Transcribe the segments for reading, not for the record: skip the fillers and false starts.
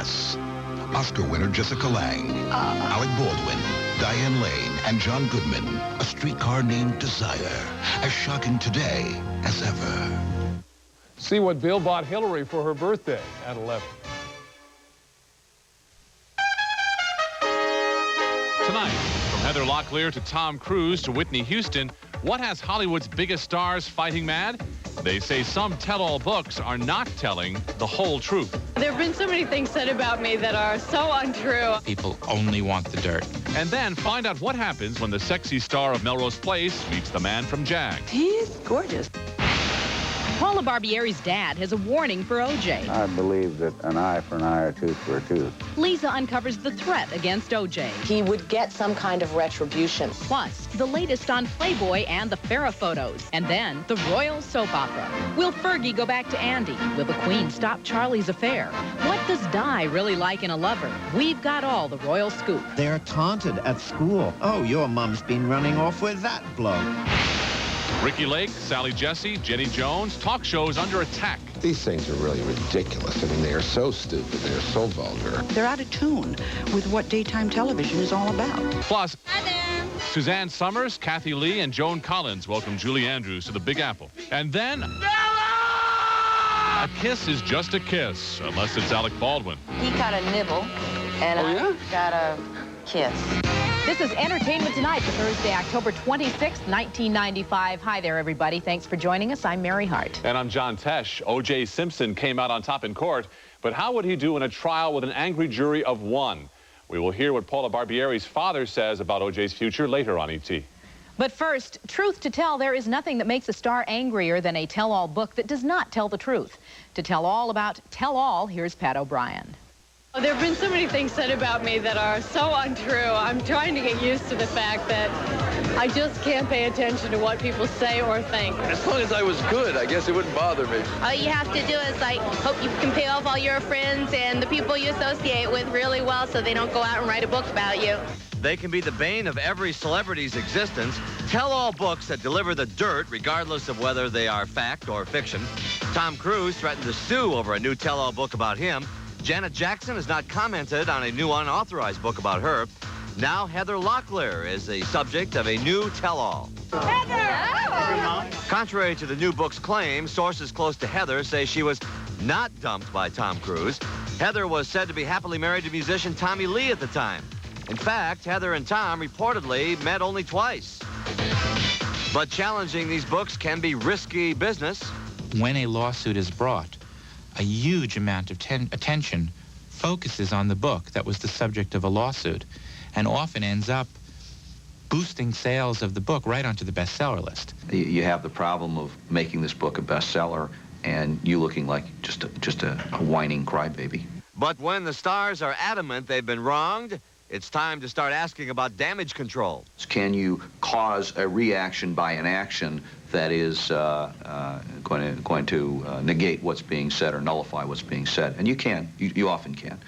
Yes. Oscar winner Jessica Lange, Alec Baldwin, Diane Lane, and John Goodman. A Streetcar Named Desire. As shocking today as ever. See what Bill bought Hillary for her birthday at 11. Tonight, from Heather Locklear to Tom Cruise to Whitney Houston, what has Hollywood's biggest stars fighting mad? They say some tell-all books are not telling the whole truth. There have been so many things said about me that are so untrue. People only want the dirt. And then find out what happens when the sexy star of Melrose Place meets the man from Jag. He's gorgeous. Paula Barbieri's dad has a warning for O.J. I believe that an eye for an eye, a tooth for a tooth. Lisa uncovers the threat against O.J. He would get some kind of retribution. Plus, the latest on Playboy and the Farrah photos. And then, the royal soap opera. Will Fergie go back to Andy? Will the Queen stop Charlie's affair? What does Di really like in a lover? We've got all the royal scoop. They're taunted at school. Oh, your mum's been running off with that bloke. Ricky Lake, Sally Jesse, Jenny Jones, talk shows under attack. These things are really ridiculous. I mean, they are so stupid. They are so vulgar. They're out of tune with what daytime television is all about. Plus, hi there. Suzanne Summers, Kathy Lee, and Joan Collins welcome Julie Andrews to the Big Apple. And then... a kiss is just a kiss, unless it's Alec Baldwin. He got a nibble, and I got a kiss. This is Entertainment Tonight for Thursday, October 26th, 1995. Hi there, everybody. Thanks for joining us. I'm Mary Hart. And I'm John Tesh. O.J. Simpson came out on top in court, but how would he do in a trial with an angry jury of one? We will hear what Paula Barbieri's father says about O.J.'s future later on ET. But first, truth to tell, there is nothing that makes a star angrier than a tell-all book that does not tell the truth. To tell all about tell-all, here's Pat O'Brien. There have been so many things said about me that are so untrue. I'm trying to get used to the fact that I just can't pay attention to what people say or think. As long as I was good, I guess it wouldn't bother me. All you have to do is, like, hope you can pay off all your friends and the people you associate with really well so they don't go out and write a book about you. They can be the bane of every celebrity's existence. Tell-all books that deliver the dirt, regardless of whether they are fact or fiction. Tom Cruise threatened to sue over a new tell-all book about him. Janet Jackson has not commented on a new unauthorized book about her. Now Heather Locklear is the subject of a new tell-all. Heather! Contrary to the new book's claim, sources close to Heather say she was not dumped by Tom Cruise. Heather was said to be happily married to musician Tommy Lee at the time. In fact, Heather and Tom reportedly met only twice. But challenging these books can be risky business. When a lawsuit is brought, a huge amount of attention focuses on the book that was the subject of a lawsuit and often ends up boosting sales of the book right onto the bestseller list. You have the problem of making this book a bestseller and you looking like just a whining crybaby. But when the stars are adamant they've been wronged, it's time to start asking about damage control. Can you cause a reaction by an action that is going to negate what's being said or nullify what's being said? And you can. You often can.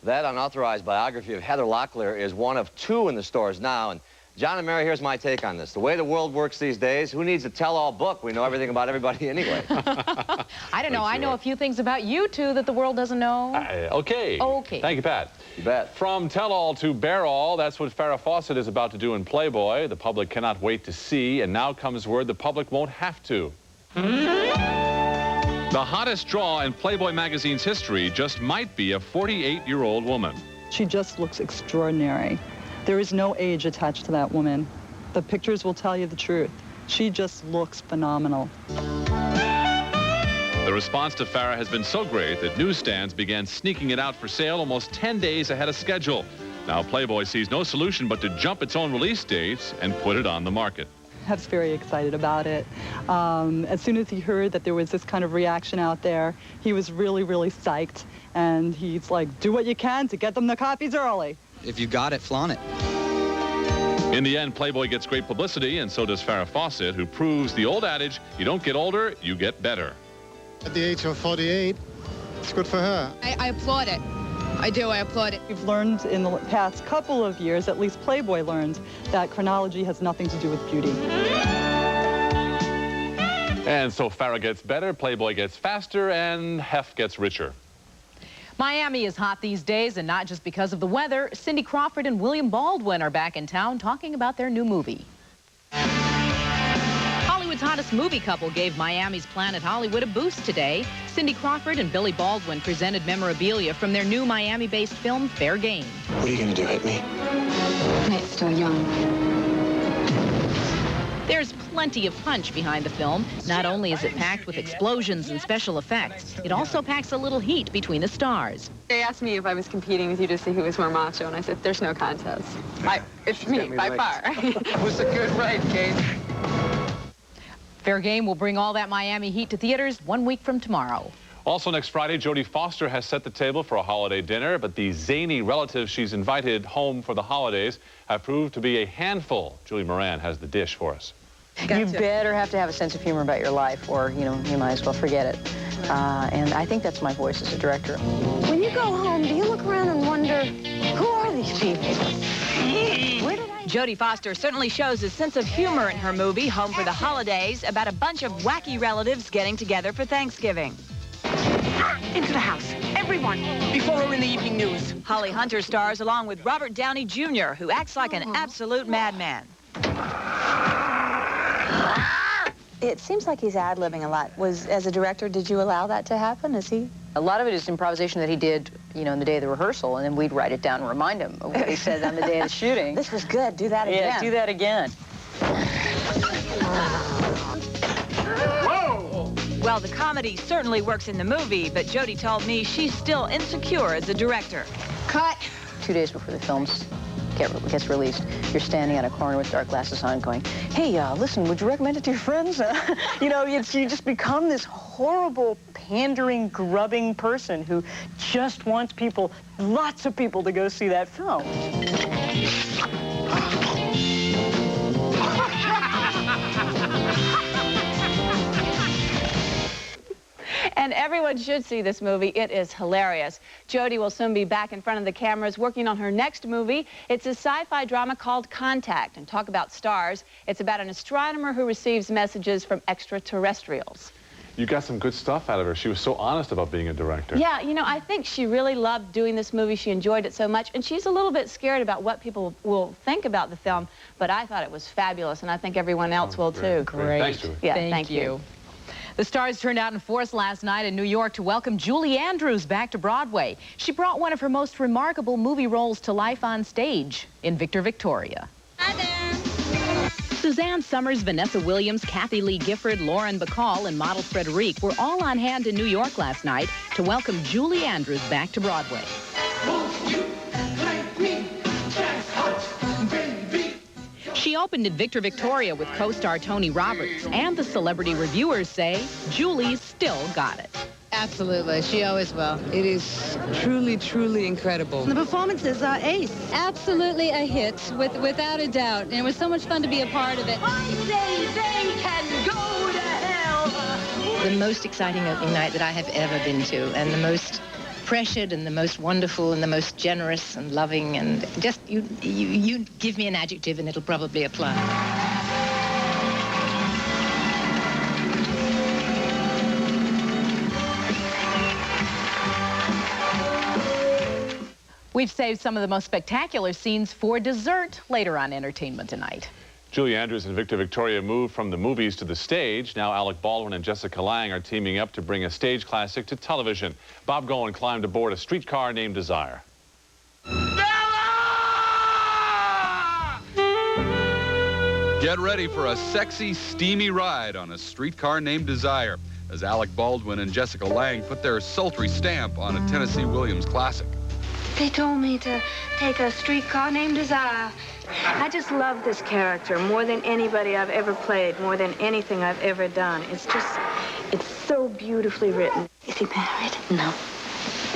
That unauthorized biography of Heather Locklear is one of two in the stores now. And John and Mary, here's my take on this. The way the world works these days, who needs a tell-all book? We know everything about everybody anyway. I don't know. I know a few things about you two that the world doesn't know. Okay. Okay. Thank you, Pat. You bet. From tell-all to bear-all, that's what Farrah Fawcett is about to do in Playboy. The public cannot wait to see, and now comes word the public won't have to. The hottest draw in Playboy magazine's history just might be a 48-year-old woman. She just looks extraordinary. There is no age attached to that woman. The pictures will tell you the truth. She just looks phenomenal. The response to Farrah has been so great that newsstands began sneaking it out for sale almost 10 days ahead of schedule. Now Playboy sees no solution but to jump its own release dates and put it on the market. I was very excited about it. As soon as he heard that there was this kind of reaction out there, he was really, really psyched. And he's like, do what you can to get them the copies early. If you got it, flaunt it. In the end, Playboy gets great publicity, and so does Farrah Fawcett, who proves the old adage, you don't get older, you get better. At the age of 48, it's good for her. I applaud it. I do, I applaud it. We've learned in the past couple of years, at least Playboy learned, that chronology has nothing to do with beauty. And so Farrah gets better, Playboy gets faster, and Hef gets richer. Miami is hot these days, and not just because of the weather. Cindy Crawford and William Baldwin are back in town talking about their new movie. Hollywood's hottest movie couple gave Miami's Planet Hollywood a boost today. Cindy Crawford and Billy Baldwin presented memorabilia from their new Miami-based film, Fair Game. What are you going to do, hit me? Nate's still young. There's plenty of punch behind the film. Not only is it packed with explosions and special effects, it also packs a little heat between the stars. They asked me if I was competing with you to see who was more macho, and I said, there's no contest. It's me, by far. It was a good ride, Kate. Fair Game will bring all that Miami heat to theaters 1 week from tomorrow. Also next Friday, Jodie Foster has set the table for a holiday dinner, but the zany relatives she's invited home for the holidays have proved to be a handful. Julie Moran has the dish for us. You better have to have a sense of humor about your life, or, you might as well forget it. And I think that's my voice as a director. When you go home, do you look around and wonder, who are these people? Jodie Foster certainly shows a sense of humor in her movie, Home for the Holidays, about a bunch of wacky relatives getting together for Thanksgiving. Into the house, everyone, before we're in the evening news. Holly Hunter stars along with Robert Downey Jr., who acts like an absolute madman. It seems like he's ad-libbing a lot. As a director, did you allow that to happen? A lot of it is improvisation that he did, in the day of the rehearsal, and then we'd write it down and remind him of what he said on the day of the shooting. This was good. Do that again. Yeah, do that again. Whoa! Well, the comedy certainly works in the movie, but Jodie told me she's still insecure as a director. Cut! 2 days before the film gets released, you're standing on a corner with dark glasses on going, hey, listen, would you recommend it to your friends? You just become this horrible, pandering, grubbing person who just wants lots of people to go see that film. And everyone should see this movie. It is hilarious. Jodie will soon be back in front of the cameras working on her next movie. It's a sci-fi drama called Contact. And talk about stars. It's about an astronomer who receives messages from extraterrestrials. You got some good stuff out of her. She was so honest about being a director. Yeah, I think she really loved doing this movie. She enjoyed it so much. And she's a little bit scared about what people will think about the film. But I thought it was fabulous, and I think everyone else will too. Great. Thanks, Julie. Yeah, Thank you. The stars turned out in force last night in New York to welcome Julie Andrews back to Broadway. She brought one of her most remarkable movie roles to life on stage in Victor Victoria. Hi there. Suzanne Summers, Vanessa Williams, Kathy Lee Gifford, Lauren Bacall, and model Frederique were all on hand in New York last night to welcome Julie Andrews back to Broadway. She opened in Victor Victoria with co-star Tony Roberts, and the celebrity reviewers say Julie's still got it. Absolutely. She always will. It is truly, truly incredible. The performances are ace. Absolutely a hit, without a doubt. And it was so much fun to be a part of it. I say they can go to hell. The most exciting opening night that I have ever been to, and the most pressured and the most wonderful and the most generous and loving, and just you give me an adjective and it'll probably apply. We've saved some of the most spectacular scenes for dessert later on Entertainment Tonight. Julie Andrews and Victor Victoria moved from the movies to the stage. Now Alec Baldwin and Jessica Lange are teaming up to bring a stage classic to television. Bob Goen climbed aboard a streetcar named Desire. Get ready for a sexy, steamy ride on a streetcar named Desire as Alec Baldwin and Jessica Lange put their sultry stamp on a Tennessee Williams classic. They told me to take a streetcar named Desire. I just love this character more than anybody I've ever played, more than anything I've ever done. It's so beautifully written. Is he married? No.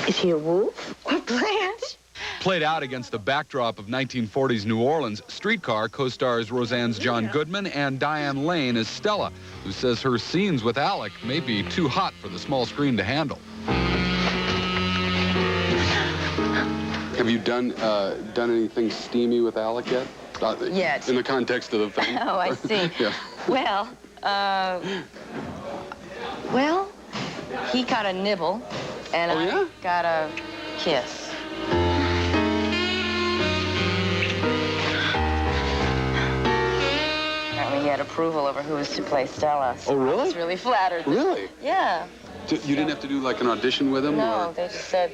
Is he a wolf? Or Blanche? Played out against the backdrop of 1940s New Orleans, Streetcar co-stars Roseanne's John Goodman and Diane Lane as Stella, who says her scenes with Alec may be too hot for the small screen to handle. Have you done anything steamy with Alec yet? Yet. In the context of the film? Oh, I see. Yeah. Well, he got a nibble, and I got a kiss. Apparently he had approval over who was to play Stella. So Oh, really? I was really flattered. Really? Yeah. You didn't have to do like an audition with him? No, or? they just said,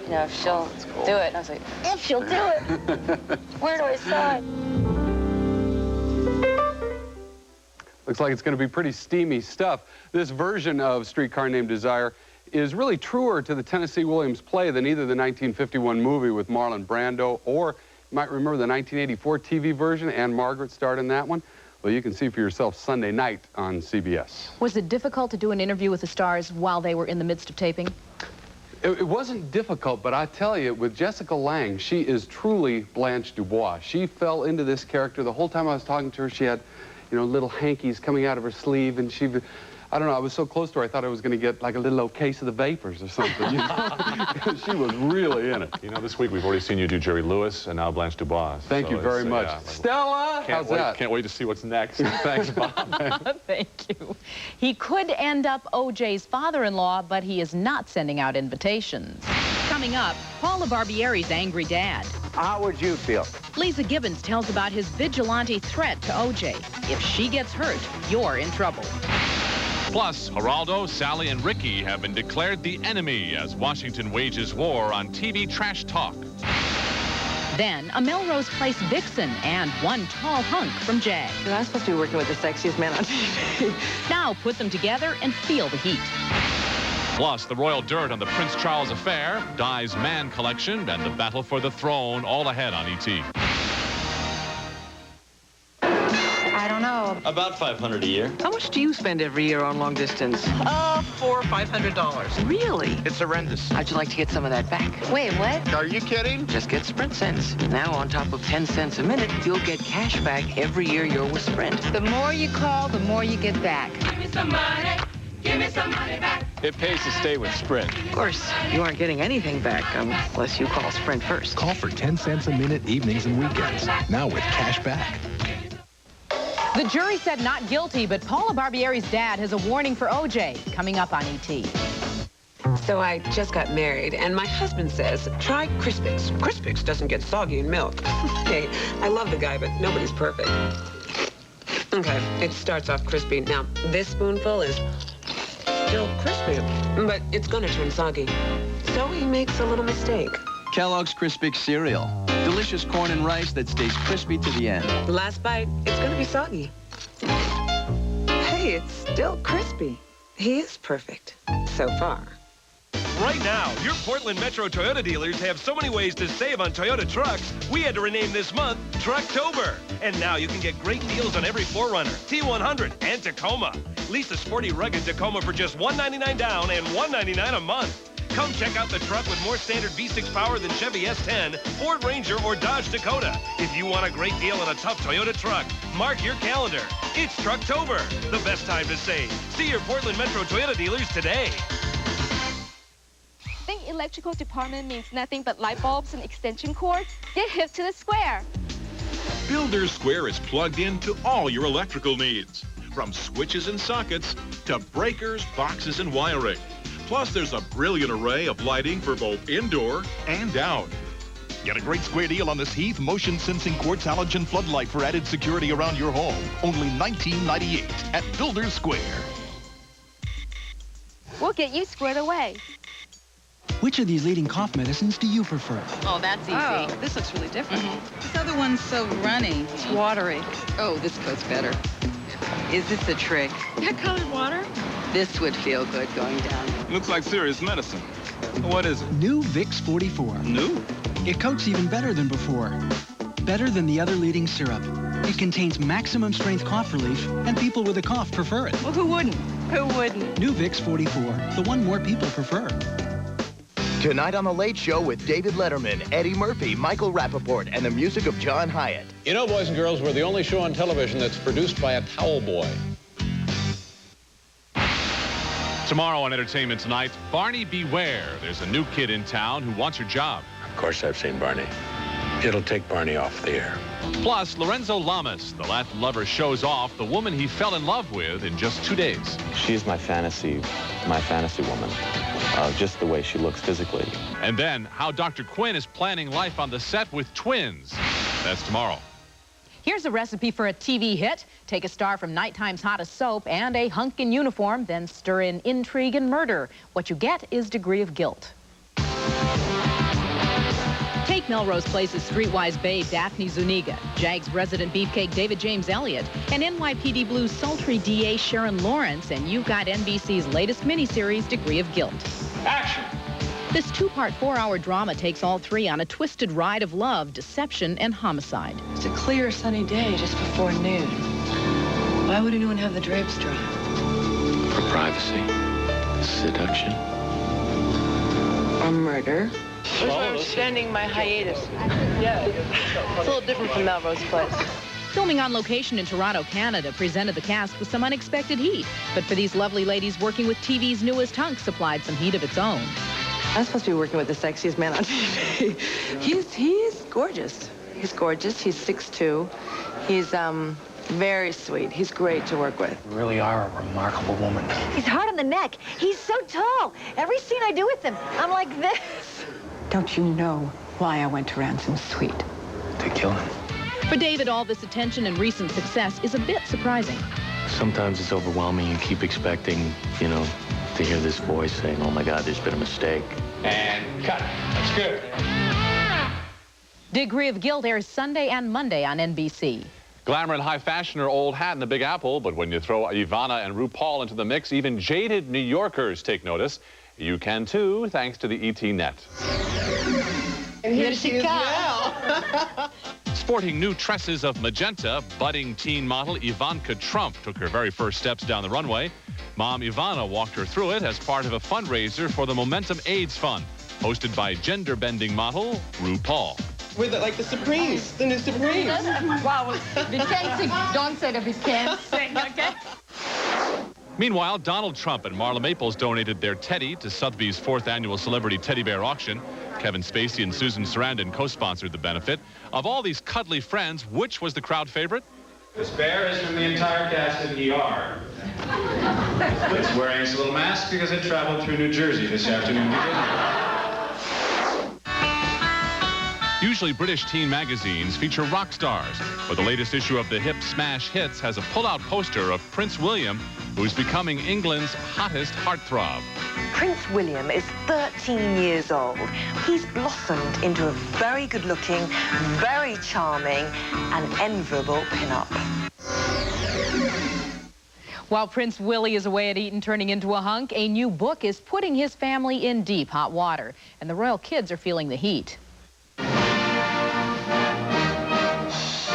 you know, if she'll do it. And I was like, if she'll do it. Where do I sign? Looks like it's going to be pretty steamy stuff. This version of Streetcar Named Desire is really truer to the Tennessee Williams play than either the 1951 movie with Marlon Brando or, you might remember, the 1984 TV version. Anne Margaret starred in that one. Well, you can see for yourself Sunday night on CBS. Was it difficult to do an interview with the stars while they were in the midst of taping? It wasn't difficult, but I tell you, with Jessica Lange, she is truly Blanche Dubois. She fell into this character. The whole time I was talking to her, she had, you know, little hankies coming out of her sleeve, and she, I don't know, I was so close to her, I thought I was going to get like a little case of the vapors or something. You know? She was really in it. You know, this week we've already seen you do Jerry Lewis and now Blanche Dubois. Thank you very much. Yeah, Stella, how's that? Can't wait to see what's next. Thanks, Bob. Thank you. He could end up O.J.'s father-in-law, but he is not sending out invitations. Coming up, Paula Barbieri's angry dad. How would you feel? Lisa Gibbons tells about his vigilante threat to O.J. If she gets hurt, you're in trouble. Plus, Geraldo, Sally, and Ricky have been declared the enemy as Washington wages war on TV trash talk. Then, a Melrose Place vixen and one tall hunk from Jag. You're not supposed to be working with the sexiest man on TV. Now put them together and feel the heat. Plus, the royal dirt on the Prince Charles affair, Di's Man collection, and the battle for the throne, all ahead on E.T. I don't know. About $500 a year. How much do you spend every year on long distance? $400 or $500. Really? It's horrendous. How'd you like to get some of that back? Wait, what? Are you kidding? Just get Sprint Cents. Now, on top of 10 cents a minute, you'll get cash back every year you're with Sprint. The more you call, the more you get back. Give me some money. Give me some money back. It pays to stay with Sprint. Of course, you aren't getting anything back unless you call Sprint first. Call for 10 cents a minute evenings and weekends. Now with cash back. The jury said not guilty, but Paula Barbieri's dad has a warning for O.J. coming up on E.T. So I just got married, and my husband says, try Crispix. Crispix doesn't get soggy in milk. Hey, I love the guy, but nobody's perfect. Okay, it starts off crispy. Now, this spoonful is still crispy, but it's gonna turn soggy. So he makes a little mistake. Kellogg's Crispix cereal. Delicious corn and rice that stays crispy to the end. The last bite, it's gonna be soggy. Hey, it's still crispy. He is perfect. So far. Right now, your Portland Metro Toyota dealers have so many ways to save on Toyota trucks, we had to rename this month Trucktober. And now you can get great deals on every 4Runner, T100, and Tacoma. Lease a sporty, rugged Tacoma for just $199 down and $199 a month. Come check out the truck with more standard V6 power than Chevy S10, Ford Ranger, or Dodge Dakota. If you want a great deal on a tough Toyota truck, mark your calendar. It's Trucktober, the best time to save. See your Portland Metro Toyota dealers today. Think electrical department means nothing but light bulbs and extension cords? Get hip to the Square. Builder's Square is plugged into all your electrical needs, from switches and sockets to breakers, boxes, and wiring. Plus, there's a brilliant array of lighting for both indoor and out. Get a great square deal on this Heath motion sensing quartz halogen floodlight for added security around your home. Only $19.98 at Builder's Square. We'll get you squared away. Which of these leading cough medicines do you prefer? Oh, that's easy. Oh, this looks really different. This other one's so runny. It's watery. Oh, this goes better. Is this a trick? That colored water? This would feel good going down. Looks like serious medicine. What is it? New Vicks 44. New? It coats even better than before. Better than the other leading syrup. It contains maximum strength cough relief, and people with a cough prefer it. Well, who wouldn't? Who wouldn't? New Vicks 44, the one more people prefer. Tonight on The Late Show with David Letterman, Eddie Murphy, Michael Rappaport, and the music of John Hyatt. You know, boys and girls, we're the only show on television that's produced by a towel boy. Tomorrow on Entertainment Tonight, Barney Beware. There's a new kid in town who wants your job. Of course I've seen Barney. It'll take Barney off the air. Plus, Lorenzo Lamas, the Latin lover, shows off the woman he fell in love with in just 2 days. She's my fantasy woman, just the way she looks physically. And then, how Dr. Quinn is planning life on the set with twins. That's tomorrow. Here's a recipe for a TV hit. Take a star from Nighttime's hottest soap and a hunk in uniform, then stir in intrigue and murder. What you get is Degree of Guilt. Take Melrose Place's streetwise babe, Daphne Zuniga, JAG's resident beefcake, David James Elliott, and NYPD Blue's sultry DA, Sharon Lawrence, and you've got NBC's latest miniseries, Degree of Guilt. Action! This two-part, 4-hour drama takes all three on a twisted ride of love, deception, and homicide. It's a clear, sunny day just before noon. Why would anyone have the drapes drawn? For privacy, seduction. Or murder. That's why I'm spending my hiatus. Yeah, it's a little different from Melrose Place. Filming on location in Toronto, Canada, presented the cast with some unexpected heat. But for these lovely ladies, working with TV's newest hunk supplied some heat of its own. I'm supposed to be working with the sexiest man on TV. He's gorgeous. He's gorgeous. He's 6'2". He's very sweet. He's great to work with. You really are a remarkable woman. He's hard on the neck. He's so tall. Every scene I do with him, I'm like this. Don't you know why I went to Ransom's suite? To kill him. For David, all this attention and recent success is a bit surprising. Sometimes it's overwhelming. You keep expecting, to hear this voice saying, oh my God, there's been a mistake. And cut. That's good. Degree of Guilt airs Sunday and Monday on NBC. Glamour and high fashion are old hat in the Big Apple, but when you throw Ivana and RuPaul into the mix, even jaded New Yorkers take notice. You can too, thanks to the ET Net. And here she comes. Sporting new tresses of magenta, budding teen model Ivanka Trump took her very first steps down the runway. Mom Ivana walked her through it as part of a fundraiser for the Momentum AIDS Fund, hosted by gender-bending model RuPaul. We're like the Supremes, the new Supremes. Wow, we can't sing. Don't say that we can't sing, okay? Meanwhile, Donald Trump and Marla Maples donated their teddy to Sotheby's 4th annual Celebrity Teddy Bear Auction. Kevin Spacey and Susan Sarandon co-sponsored the benefit. Of all these cuddly friends, which was the crowd favorite? This bear is from the entire cast of ER. It's wearing its little mask because it traveled through New Jersey this afternoon to dinner. Usually British teen magazines feature rock stars, but the latest issue of the hip Smash Hits has a pull-out poster of Prince William, who's becoming England's hottest heartthrob. Prince William is 13 years old. He's blossomed into a very good-looking, very charming, and enviable pin-up. While Prince Willie is away at Eton turning into a hunk, a new book is putting his family in deep hot water, and the royal kids are feeling the heat.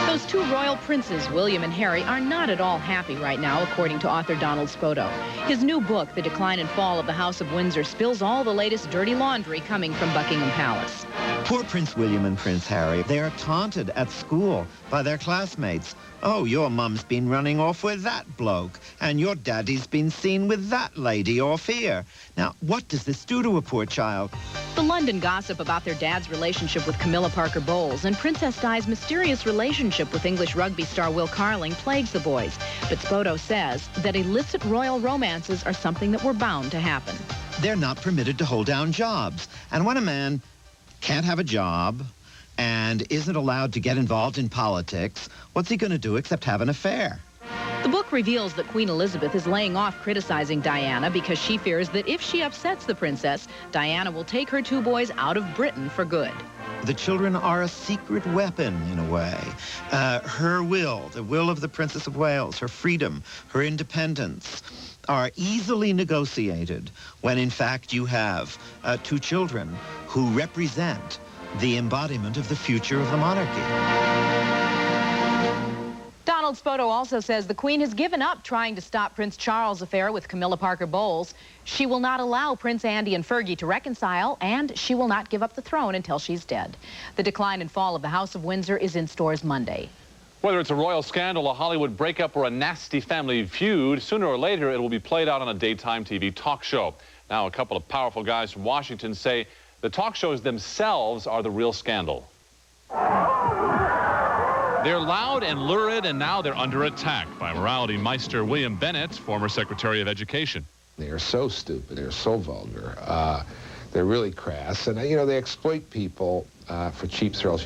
Those two royal princes, William and Harry, are not at all happy right now, according to author Donald Spoto. His new book, The Decline and Fall of the House of Windsor, spills all the latest dirty laundry coming from Buckingham Palace. Poor Prince William and Prince Harry. They are taunted at school by their classmates. Oh, your mum's been running off with that bloke, and your daddy's been seen with that lady off here. Now, what does this do to a poor child? The London gossip about their dad's relationship with Camilla Parker Bowles and Princess Di's mysterious relationship with English rugby star Will Carling plagues the boys. But Spoto says that illicit royal romances are something that were bound to happen. They're not permitted to hold down jobs. And when a man can't have a job and isn't allowed to get involved in politics, what's he going to do except have an affair? The book reveals that Queen Elizabeth is laying off criticizing Diana because she fears that if she upsets the princess, Diana will take her two boys out of Britain for good. The children are a secret weapon, in a way. Her will, the will of the Princess of Wales, her freedom, her independence, are easily negotiated when, in fact, you have two children who represent the embodiment of the future of the monarchy. Donald Spoto also says the Queen has given up trying to stop Prince Charles' affair with Camilla Parker Bowles. She will not allow Prince Andy and Fergie to reconcile, and she will not give up the throne until she's dead. The Decline and Fall of the House of Windsor is in stores Monday. Whether it's a royal scandal, a Hollywood breakup, or a nasty family feud, sooner or later it will be played out on a daytime TV talk show. Now, a couple of powerful guys from Washington say the talk shows themselves are the real scandal. They're loud and lurid, and now they're under attack by morality meister William Bennett, former Secretary of Education. They are so stupid. They're so vulgar. They're really crass. And, you know, they exploit people for cheap thrills.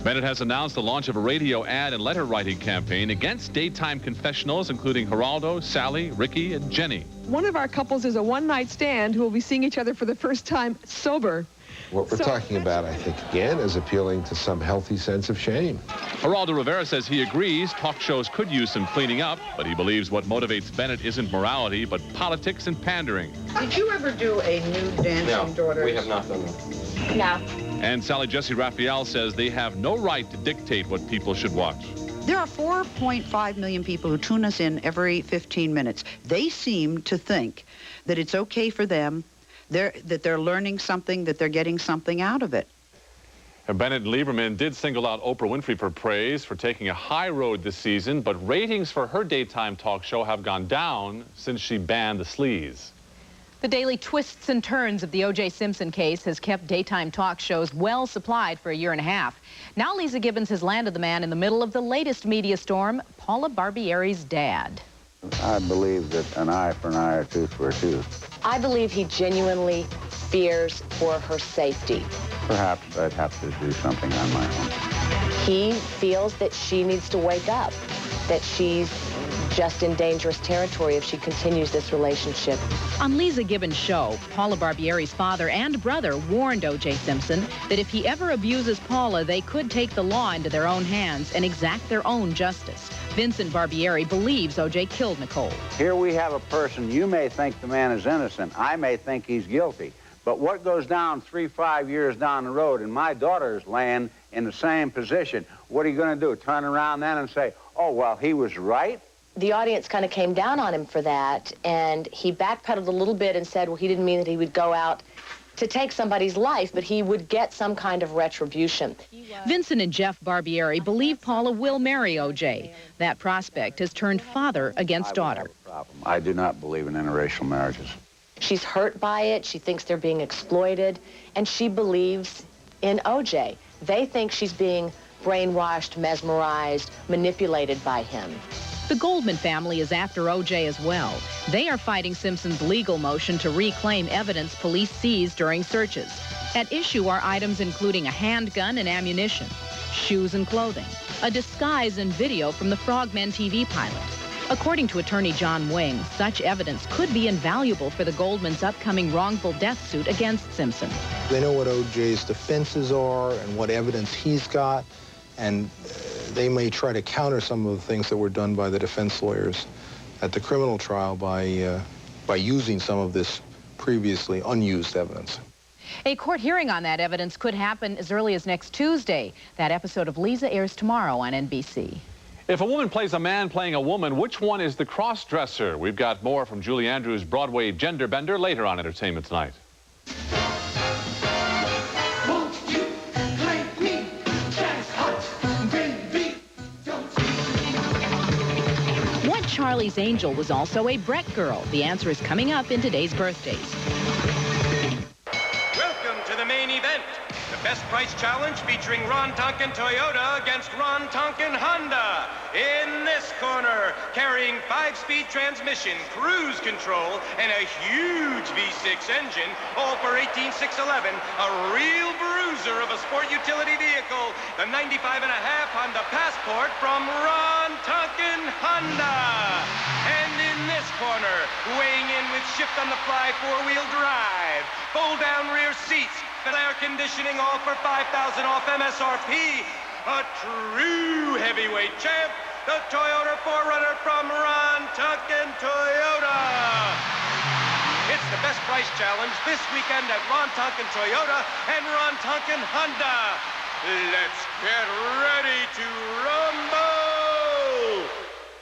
Bennett has announced the launch of a radio ad and letter writing campaign against daytime confessionals, including Geraldo, Sally, Ricky, and Jenny. One of our couples is a one-night stand who will be seeing each other for the first time sober. What we're talking about, I think, again, is appealing to some healthy sense of shame. Geraldo Rivera says he agrees talk shows could use some cleaning up, but he believes what motivates Bennett isn't morality, but politics and pandering. Did you ever do a nude dancing daughter? No, we have not done that. No. And Sally Jesse Raphael says they have no right to dictate what people should watch. There are 4.5 million people who tune us in every 15 minutes. They seem to think that it's okay for them, that they're learning something, that they're getting something out of it. Bennett and Lieberman did single out Oprah Winfrey for praise for taking a high road this season, but ratings for her daytime talk show have gone down since she banned the sleaze. The daily twists and turns of the O.J. Simpson case has kept daytime talk shows well supplied for a year and a half. Now Lisa Gibbons has landed the man in the middle of the latest media storm, Paula Barbieri's dad. I believe that an eye for an eye or tooth for a tooth. I believe he genuinely fears for her safety. Perhaps I'd have to do something on my own. He feels that she needs to wake up, that she's just in dangerous territory if she continues this relationship. On Lisa Gibbons' show, Paula Barbieri's father and brother warned O.J. Simpson that if he ever abuses Paula, they could take the law into their own hands and exact their own justice. Vincent Barbieri believes O.J. killed Nicole. Here we have a person, you may think the man is innocent, I may think he's guilty. But what goes down 3-5 years down the road, and my daughter's laying in the same position, what are you going to do? Turn around then and say, oh, well, he was right? The audience kind of came down on him for that, and he backpedaled a little bit and said, well, he didn't mean that he would go out to take somebody's life, but he would get some kind of retribution. Vincent and Jeff Barbieri believe Paula will marry O.J. That prospect has turned father against daughter. I do not believe in interracial marriages. She's hurt by it. She thinks they're being exploited, and she believes in O.J. They think she's being brainwashed, mesmerized, manipulated by him. The Goldman family is after O.J. as well. They are fighting Simpson's legal motion to reclaim evidence police seized during searches. At issue are items including a handgun and ammunition, shoes and clothing, a disguise and video from the Frogmen TV pilot. According to attorney John Wing, such evidence could be invaluable for the Goldmans' upcoming wrongful death suit against Simpson. They know what O.J.'s defenses are and what evidence he's got, and they may try to counter some of the things that were done by the defense lawyers at the criminal trial by using some of this previously unused evidence. A court hearing on that evidence could happen as early as next Tuesday. That episode of Lisa airs tomorrow on NBC. If a woman plays a man playing a woman, which one is the cross-dresser? We've got more from Julie Andrews' Broadway gender bender later on Entertainment Tonight. What Charlie's Angel was also a Brett girl? The answer is coming up in today's birthdays. Welcome to the main event. The Best Price Challenge featuring Ron Tonkin Toyota against Ron Tonkin Honda. In this corner, carrying 5-speed transmission, cruise control, and a huge V6 engine, all for $18,611, a real bruiser of a sport utility vehicle, the 95.5 Honda Passport from Ron Tonkin Honda. And in this corner, weighing in with shift-on-the-fly 4-wheel drive, fold-down rear seats, and air conditioning, all for $5,000 off MSRP. A true heavyweight champ, the Toyota 4Runner from Ron Tonkin Toyota. It's the Best Price Challenge this weekend at Ron Tonkin Toyota and Ron Tonkin Honda. Let's get ready to rumble.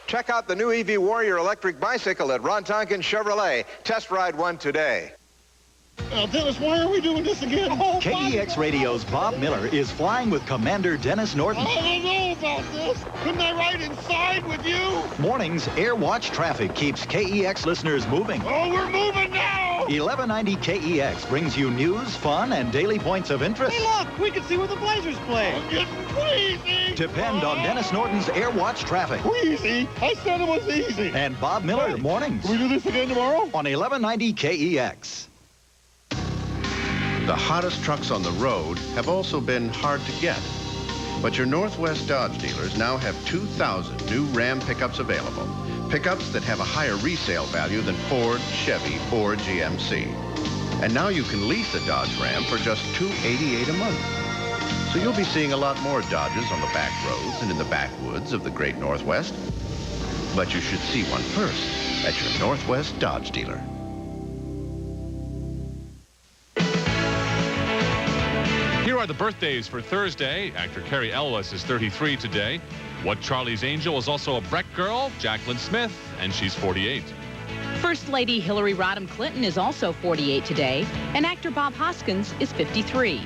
Check out the new EV Warrior electric bicycle at Ron Tonkin Chevrolet. Test ride one today. Dennis, why are we doing this again? Oh, KEX Radio's Bob Miller is flying with Commander Dennis Norton. I don't know about this. Couldn't I ride inside with you? Mornings, Air Watch traffic keeps KEX listeners moving. Oh, we're moving now! 1190 KEX brings you news, fun, and daily points of interest. Hey, look! We can see where the Blazers play. I'm getting queasy! Depend on Dennis Norton's Airwatch traffic. Queasy? I said it was easy. And Bob Miller, mornings. Can we do this again tomorrow? On 1190 KEX. The hottest trucks on the road have also been hard to get. But your Northwest Dodge dealers now have 2,000 new Ram pickups available. Pickups that have a higher resale value than Ford, Chevy, or GMC. And now you can lease a Dodge Ram for just $288 a month. So you'll be seeing a lot more Dodges on the back roads and in the backwoods of the great Northwest. But you should see one first at your Northwest Dodge dealer. Here are the birthdays for Thursday. Actor Carrie Elwes is 33 today. What Charlie's Angel is also a Breck girl, Jacqueline Smith, and she's 48. First Lady Hillary Rodham Clinton is also 48 today, and actor Bob Hoskins is 53.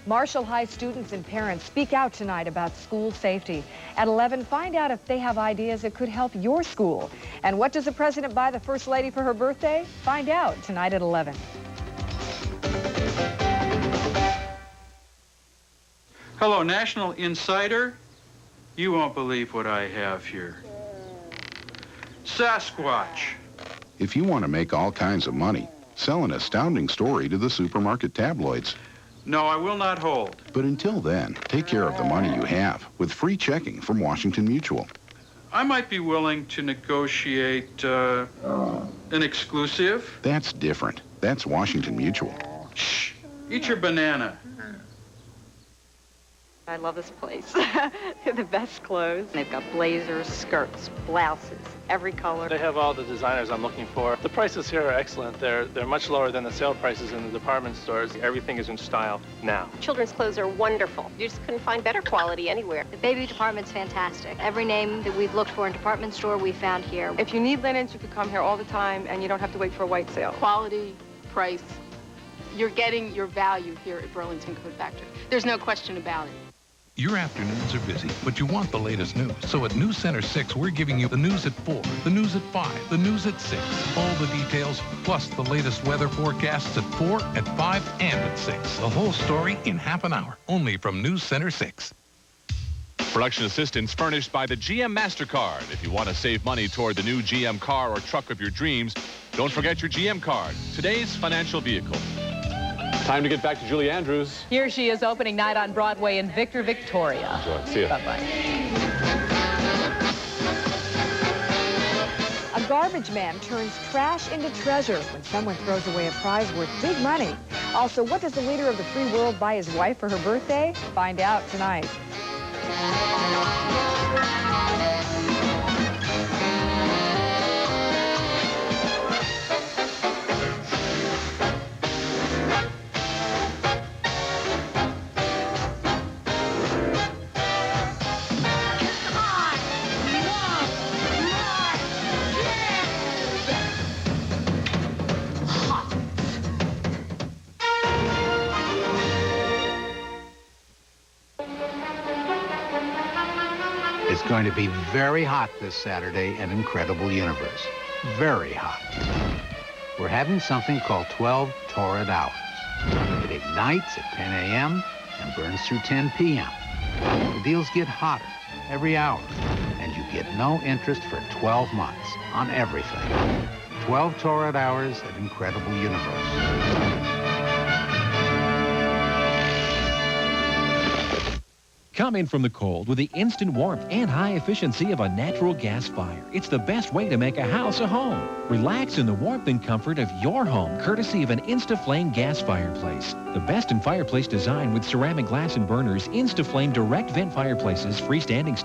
Marshall High students and parents speak out tonight about school safety. At 11, find out if they have ideas that could help your school. And what does the president buy the First Lady for her birthday? Find out tonight at 11. Hello, National Insider. You won't believe what I have here. Sasquatch. If you want to make all kinds of money, sell an astounding story to the supermarket tabloids. No, I will not hold. But until then, take care of the money you have with free checking from Washington Mutual. I might be willing to negotiate an exclusive. That's different. That's Washington Mutual. Shh. Eat your banana. I love this place. They're the best clothes. They've got blazers, skirts, blouses, every color. They have all the designers I'm looking for. The prices here are excellent. They're much lower than the sale prices in the department stores. Everything is in style now. Children's clothes are wonderful. You just couldn't find better quality anywhere. The baby department's fantastic. Every name that we've looked for in department store we found here. If you need linens, you could come here all the time and you don't have to wait for a white sale. Quality, price, you're getting your value here at Burlington Coat Factory. There's no question about it. Your afternoons are busy, but you want the latest news. So at News Center 6, we're giving you the news at 4, the news at 5, the news at 6. All the details, plus the latest weather forecasts at 4, at 5, and at 6. The whole story in half an hour, only from News Center 6. Production assistance furnished by the GM MasterCard. If you want to save money toward the new GM car or truck of your dreams, don't forget your GM card, today's financial vehicle. Time to get back to Julie Andrews. Here she is opening night on Broadway in Victor, Victoria. Enjoy. See ya. Bye-bye. A garbage man turns trash into treasure when someone throws away a prize worth big money. Also, what does the leader of the free world buy his wife for her birthday? Find out tonight. It's going to be very hot this Saturday at Incredible Universe. Very hot. We're having something called 12 Torrid Hours. It ignites at 10 a.m. and burns through 10 p.m. The deals get hotter every hour, and you get no interest for 12 months on everything. 12 Torrid Hours at Incredible Universe. Come in from the cold with the instant warmth and high efficiency of a natural gas fire. It's the best way to make a house a home. Relax in the warmth and comfort of your home, courtesy of an InstaFlame gas fireplace. The best in fireplace design with ceramic glass and burners, InstaFlame direct vent fireplaces, freestanding